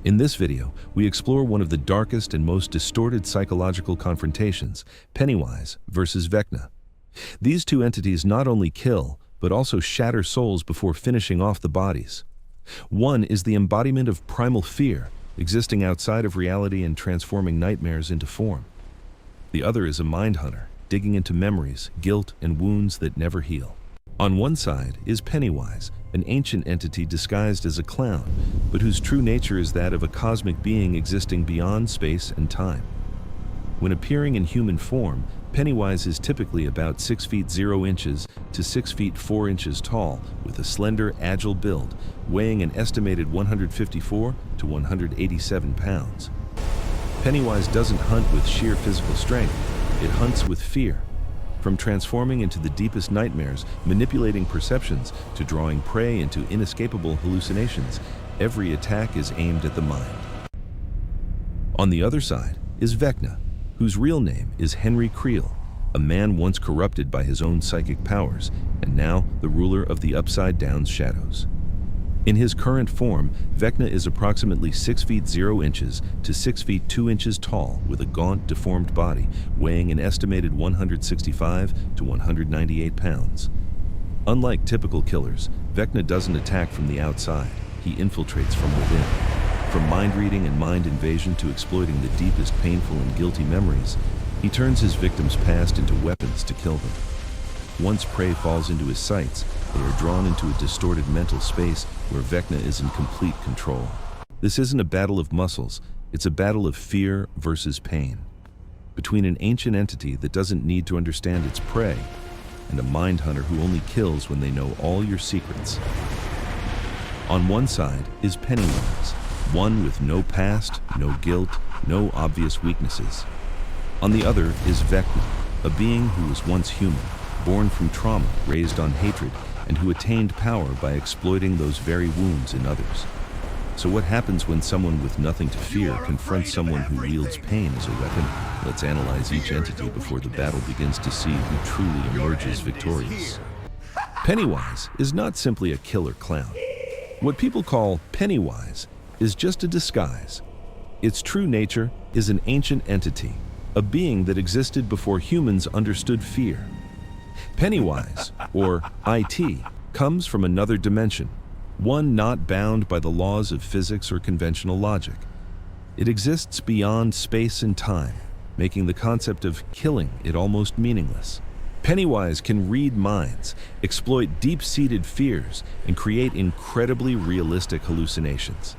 In this video, we explore one of the darkest and most distorted psychological confrontations, Pennywise versus Vecna. These two entities not only kill, but also shatter souls before finishing off the bodies. One is the embodiment of primal fear, existing outside of reality and transforming nightmares into form. The other is a mind hunter, digging into memories, guilt, and wounds that never heal. On one side is Pennywise, an ancient entity disguised as a clown, but whose true nature is that of a cosmic being existing beyond space and time. When appearing in human form, Pennywise is typically about 6 feet 0 inches to 6 feet 4 inches tall, with a slender, agile build, weighing an estimated 154 to 187 pounds. Pennywise doesn't hunt with sheer physical strength, it hunts with fear. From transforming into the deepest nightmares, manipulating perceptions, to drawing prey into inescapable hallucinations, every attack is aimed at the mind. On the other side is Vecna, whose real name is Creel, a man once corrupted by his own psychic powers, and now the ruler of the Upside Down's shadows. In his current form, Vecna is approximately 6 feet 0 inches to 6 feet 2 inches tall, with a gaunt, deformed body, weighing an estimated 165 to 198 pounds. Unlike typical killers, Vecna doesn't attack from the outside, he infiltrates from within. From mind reading and mind invasion to exploiting the deepest painful and guilty memories, he turns his victims' past into weapons to kill them. Once prey falls into his sights, they are drawn into a distorted mental space where Vecna is in complete control. This isn't a battle of muscles, it's a battle of fear versus pain. Between an ancient entity that doesn't need to understand its prey, and a mind hunter who only kills when they know all your secrets. On one side is Pennywise, one with no past, no guilt, no obvious weaknesses. On the other is Vecna, a being who was once human, born from trauma, raised on hatred, and who attained power by exploiting those very wounds in others. So what happens when someone with nothing to fear confronts someone who wields pain as a weapon? Let's analyze each entity before the battle begins to see who truly emerges victorious. Pennywise is not simply a killer clown. What people call Pennywise is just a disguise. Its true nature is an ancient entity, a being that existed before humans understood fear. Pennywise, or IT, comes from another dimension, one not bound by the laws of physics or conventional logic. It exists beyond space and time, making the concept of killing it almost meaningless. Pennywise can read minds, exploit deep-seated fears, and create incredibly realistic hallucinations.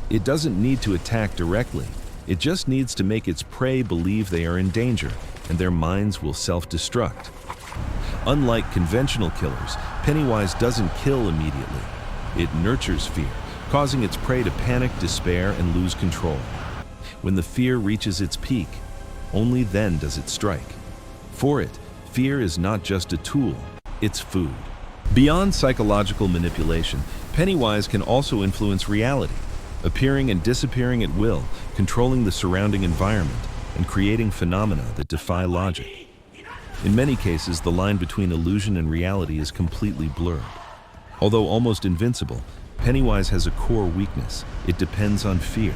It doesn't need to attack directly, it just needs to make its prey believe they are in danger, and their minds will self-destruct. Unlike conventional killers, Pennywise doesn't kill immediately. It nurtures fear, causing its prey to panic, despair, and lose control. When the fear reaches its peak, only then does it strike. For it, fear is not just a tool, it's food. Beyond psychological manipulation, Pennywise can also influence reality, appearing and disappearing at will, controlling the surrounding environment, and creating phenomena that defy logic. In many cases, the line between illusion and reality is completely blurred. Although almost invincible, Pennywise has a core weakness. It depends on fear.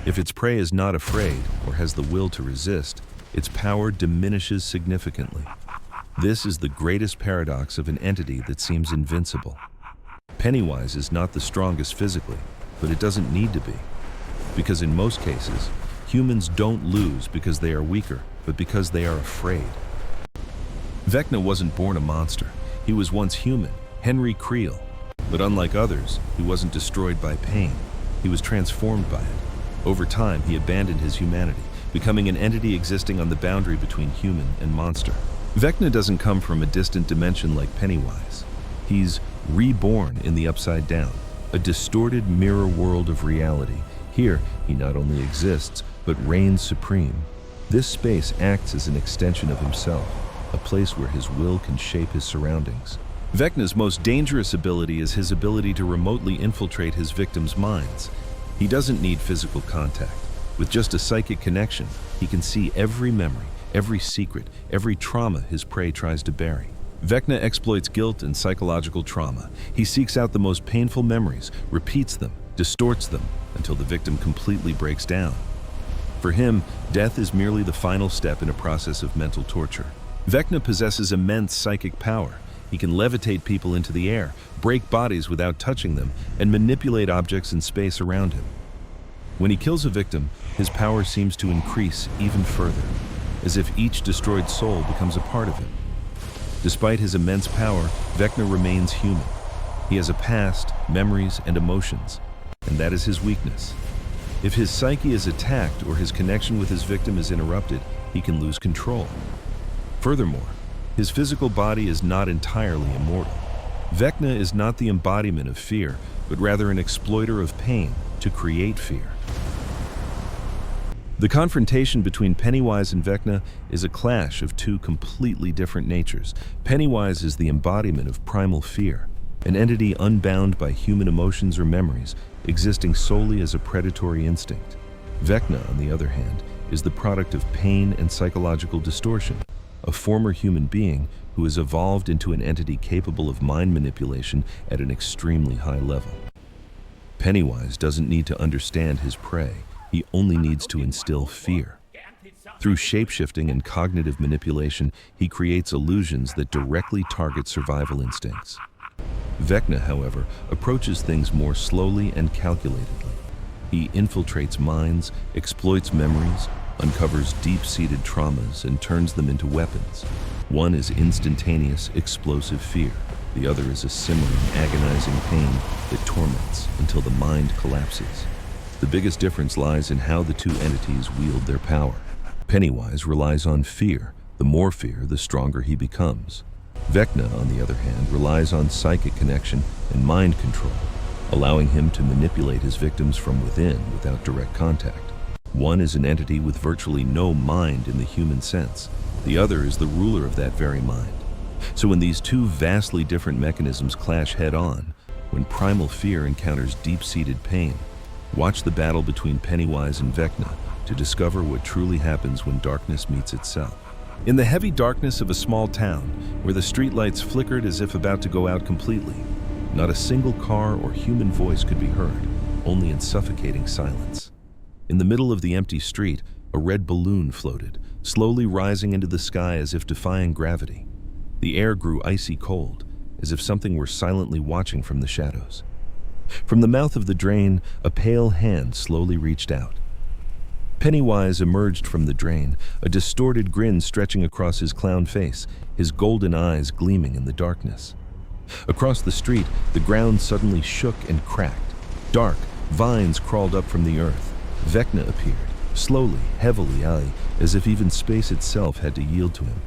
If its prey is not afraid or has the will to resist, its power diminishes significantly. This is the greatest paradox of an entity that seems invincible. Pennywise is not the strongest physically, but it doesn't need to be. Because in most cases, humans don't lose because they are weaker, but because they are afraid. Vecna wasn't born a monster. He was once human, Creel. But unlike others, he wasn't destroyed by pain. He was transformed by it. Over time, he abandoned his humanity, becoming an entity existing on the boundary between human and monster. Vecna doesn't come from a distant dimension like Pennywise. He's reborn in the Upside Down, a distorted mirror world of reality. Here, he not only exists, but reigns supreme. This space acts as an extension of himself, a place where his will can shape his surroundings. Vecna's most dangerous ability is his ability to remotely infiltrate his victims' minds. He doesn't need physical contact. With just a psychic connection, he can see every memory, every secret, every trauma his prey tries to bury. Vecna exploits guilt and psychological trauma. He seeks out the most painful memories, repeats them, distorts them until the victim completely breaks down. For him, death is merely the final step in a process of mental torture. Vecna possesses immense psychic power. He can levitate people into the air, break bodies without touching them, and manipulate objects in space around him. When he kills a victim, his power seems to increase even further, as if each destroyed soul becomes a part of him. Despite his immense power, Vecna remains human. He has a past, memories, and emotions, and that is his weakness. If his psyche is attacked or his connection with his victim is interrupted, he can lose control. Furthermore, his physical body is not entirely immortal. Vecna is not the embodiment of fear, but rather an exploiter of pain to create fear. The confrontation between Pennywise and Vecna is a clash of two completely different natures. Pennywise is the embodiment of primal fear, an entity unbound by human emotions or memories, existing solely as a predatory instinct. Vecna, on the other hand, is the product of pain and psychological distortion, a former human being who has evolved into an entity capable of mind manipulation at an extremely high level. Pennywise doesn't need to understand his prey. He only needs to instill fear. Through shape-shifting and cognitive manipulation, he creates illusions that directly target survival instincts. Vecna, however, approaches things more slowly and calculatedly. He infiltrates minds, exploits memories, uncovers deep-seated traumas, and turns them into weapons. One is instantaneous, explosive fear. The other is a simmering, agonizing pain that torments until the mind collapses. The biggest difference lies in how the two entities wield their power. Pennywise relies on fear. The more fear, the stronger he becomes. Vecna, on the other hand, relies on psychic connection and mind control, allowing him to manipulate his victims from within without direct contact. One is an entity with virtually no mind in the human sense. The other is the ruler of that very mind. So when these two vastly different mechanisms clash head-on, when primal fear encounters deep-seated pain, watch the battle between Pennywise and Vecna to discover what truly happens when darkness meets itself. In the heavy darkness of a small town, where the streetlights flickered as if about to go out completely, not a single car or human voice could be heard, only in suffocating silence. In the middle of the empty street, a red balloon floated, slowly rising into the sky as if defying gravity. The air grew icy cold, as if something were silently watching from the shadows. From the mouth of the drain, a pale hand slowly reached out. Pennywise emerged from the drain, a distorted grin stretching across his clown face, his golden eyes gleaming in the darkness. Across the street, the ground suddenly shook and cracked. Dark vines crawled up from the earth. Vecna appeared, slowly, heavily, as if even space itself had to yield to him.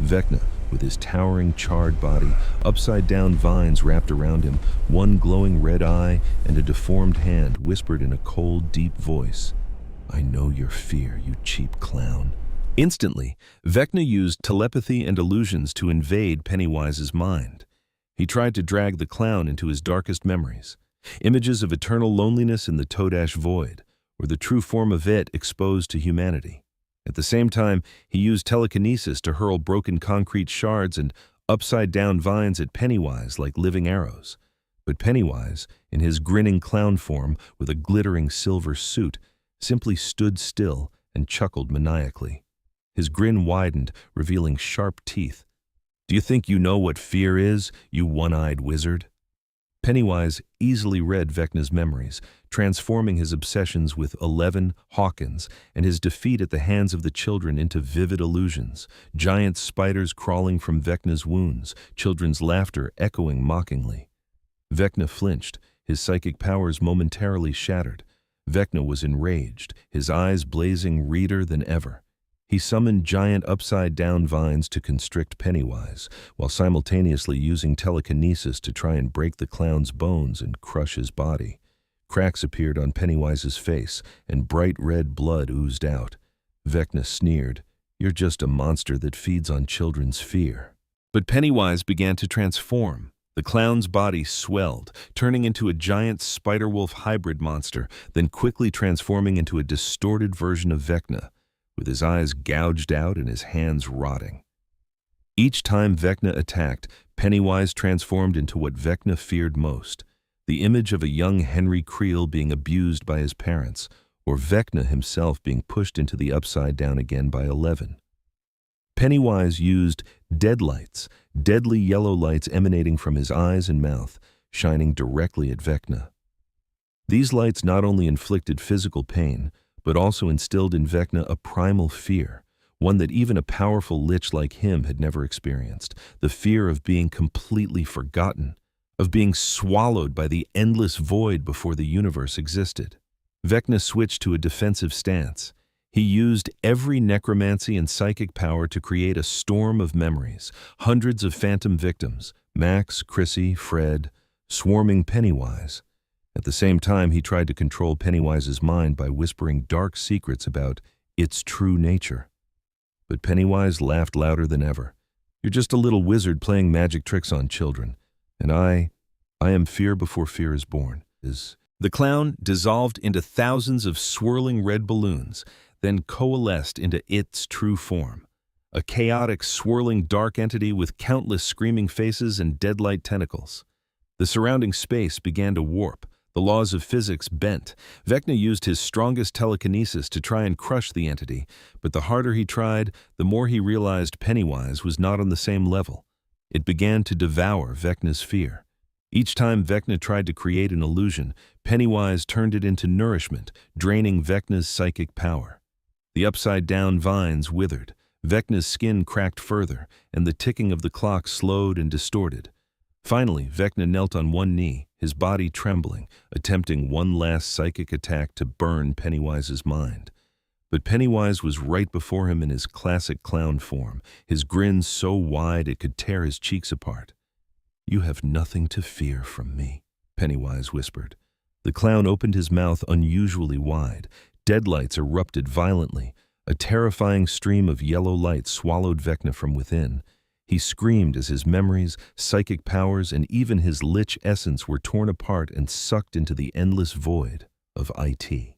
Vecna, with his towering, charred body, upside-down vines wrapped around him, one glowing red eye and a deformed hand whispered in a cold, deep voice, "I know your fear, you cheap clown." Instantly, Vecna used telepathy and illusions to invade Pennywise's mind. He tried to drag the clown into his darkest memories, images of eternal loneliness in the Todash void, or the true form of it exposed to humanity. At the same time, he used telekinesis to hurl broken concrete shards and upside-down vines at Pennywise like living arrows. But Pennywise, in his grinning clown form with a glittering silver suit, simply stood still and chuckled maniacally. His grin widened, revealing sharp teeth. "Do you think you know what fear is, you one-eyed wizard?" Pennywise easily read Vecna's memories, transforming his obsessions with 11 Hawkins and his defeat at the hands of the children into vivid illusions, giant spiders crawling from Vecna's wounds, children's laughter echoing mockingly. Vecna flinched, his psychic powers momentarily shattered. Vecna was enraged, his eyes blazing redder than ever. He summoned giant upside-down vines to constrict Pennywise, while simultaneously using telekinesis to try and break the clown's bones and crush his body. Cracks appeared on Pennywise's face, and bright red blood oozed out. Vecna sneered, "You're just a monster that feeds on children's fear." But Pennywise began to transform. The clown's body swelled, turning into a giant spider-wolf hybrid monster, then quickly transforming into a distorted version of Vecna, with his eyes gouged out and his hands rotting. Each time Vecna attacked, Pennywise transformed into what Vecna feared most, The image of a young Henry Creel being abused by his parents, or Vecna himself being pushed into the upside down again by 11. Pennywise used deadlights, deadly yellow lights emanating from his eyes and mouth, shining directly at Vecna. These lights not only inflicted physical pain, but also instilled in Vecna a primal fear, one that even a powerful lich like him had never experienced, the fear of being completely forgotten, of being swallowed by the endless void before the universe existed. Vecna switched to a defensive stance. He used every necromancy and psychic power to create a storm of memories, hundreds of phantom victims, Max, Chrissy, Fred, swarming Pennywise. At the same time, he tried to control Pennywise's mind by whispering dark secrets about its true nature. But Pennywise laughed louder than ever. "You're just a little wizard playing magic tricks on children. And I am fear before fear is born." The clown dissolved into thousands of swirling red balloons, then coalesced into its true form. A chaotic, swirling dark entity with countless screaming faces and deadlight tentacles. The surrounding space began to warp. The laws of physics bent. Vecna used his strongest telekinesis to try and crush the entity, but the harder he tried, the more he realized Pennywise was not on the same level. It began to devour Vecna's fear. Each time Vecna tried to create an illusion, Pennywise turned it into nourishment, draining Vecna's psychic power. The upside-down vines withered, Vecna's skin cracked further, and the ticking of the clock slowed and distorted. Finally, Vecna knelt on one knee, his body trembling, attempting one last psychic attack to burn Pennywise's mind. But Pennywise was right before him in his classic clown form, his grin so wide it could tear his cheeks apart. "You have nothing to fear from me," Pennywise whispered. The clown opened his mouth unusually wide. Deadlights erupted violently. A terrifying stream of yellow light swallowed Vecna from within. He screamed as his memories, psychic powers, and even his lich essence were torn apart and sucked into the endless void of IT.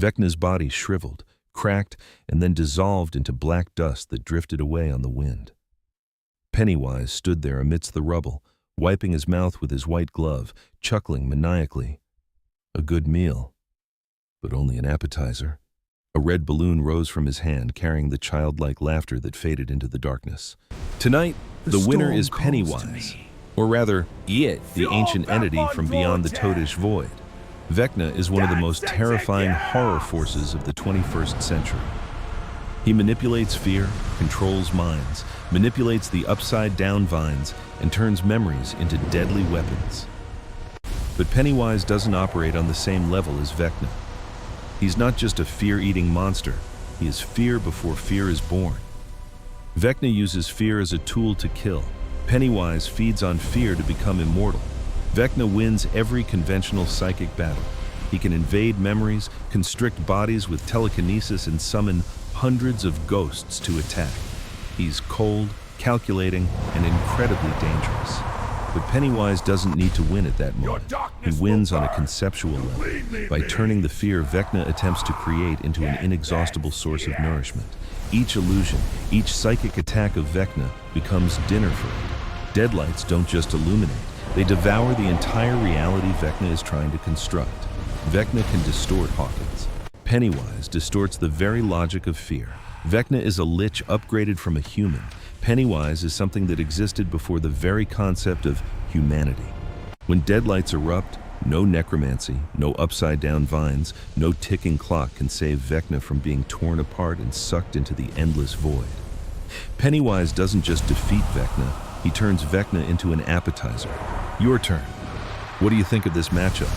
Vecna's body shriveled, cracked, and then dissolved into black dust that drifted away on the wind. Pennywise stood there amidst the rubble, wiping his mouth with his white glove, chuckling maniacally. A good meal, but only an appetizer. A red balloon rose from his hand, carrying the childlike laughter that faded into the darkness. Tonight, the winner is Pennywise, or rather, it, the ancient entity from beyond the toadish void. Vecna is one of the most terrifying horror forces of the 21st century. He manipulates fear, controls minds, manipulates the upside-down vines, and turns memories into deadly weapons. But Pennywise doesn't operate on the same level as Vecna. He's not just a fear-eating monster, he is fear before fear is born. Vecna uses fear as a tool to kill. Pennywise feeds on fear to become immortal. Vecna wins every conventional psychic battle. He can invade memories, constrict bodies with telekinesis, and summon hundreds of ghosts to attack. He's cold, calculating, and incredibly dangerous. But Pennywise doesn't need to win at that moment. He wins on a conceptual level. By turning the fear Vecna attempts to create into an inexhaustible source of nourishment. Each illusion, each psychic attack of Vecna becomes dinner for it. Deadlights don't just illuminate, they devour the entire reality Vecna is trying to construct. Vecna can distort Hawkins. Pennywise distorts the very logic of fear. Vecna is a lich upgraded from a human. Pennywise is something that existed before the very concept of humanity. When deadlights erupt, no necromancy, no upside-down vines, no ticking clock can save Vecna from being torn apart and sucked into the endless void. Pennywise doesn't just defeat Vecna, he turns Vecna into an appetizer. Your turn. What do you think of this matchup?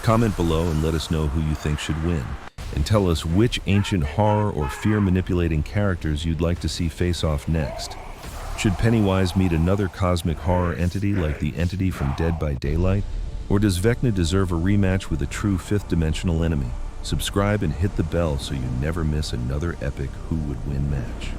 Comment below and let us know who you think should win. And tell us which ancient horror or fear-manipulating characters you'd like to see face off next. Should Pennywise meet another cosmic horror entity like the entity from Dead by Daylight? Or does Vecna deserve a rematch with a true fifth-dimensional enemy? Subscribe and hit the bell so you never miss another epic Who Would Win match.